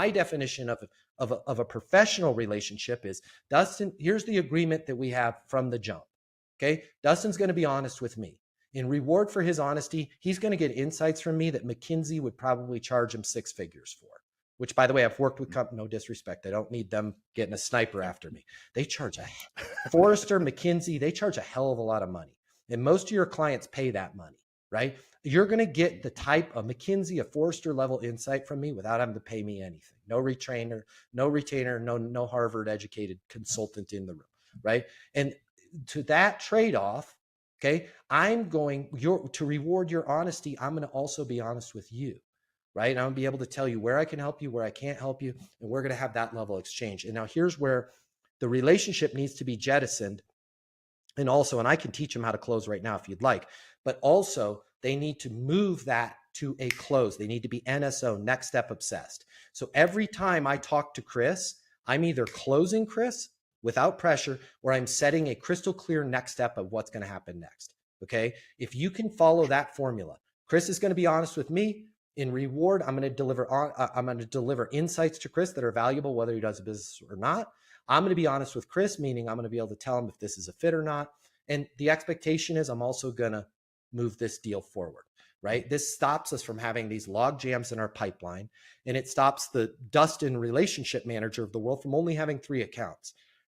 my definition of a professional relationship is, Dustin, here's the agreement that we have from the jump. Okay. Dustin's going to be honest with me. In reward for his honesty, he's going to get insights from me that McKinsey would probably charge him 6 figures for, which, by the way, I've worked with companies, no disrespect, I don't need them getting a sniper after me. They charge Forrester, McKinsey, they charge a hell of a lot of money. And most of your clients pay that money, right? You're going to get the type of McKinsey, a Forrester level insight from me without having to pay me anything. No retainer, no Harvard educated consultant in the room, right? And to that trade-off, okay, I'm going to reward your honesty. I'm going to also be honest with you, right? And I'm going to be able to tell you where I can help you, where I can't help you, and we're going to have that level of exchange. And now here's where the relationship needs to be jettisoned. And also, and I can teach them how to close right now if you'd like, but also they need to move that to a close. They need to be NSO, next step obsessed. So every time I talk to Chris, I'm either closing Chris without pressure, or I'm setting a crystal clear next step of what's going to happen next. Okay. If you can follow that formula, Chris is going to be honest with me. In reward, I'm going to deliver insights to Chris that are valuable, whether he does a business or not. I'm going to be honest with Chris, meaning I'm going to be able to tell him if this is a fit or not. And the expectation is I'm also going to move this deal forward, right? This stops us from having these log jams in our pipeline, and it stops the Dustin relationship manager of the world from only having 3 accounts.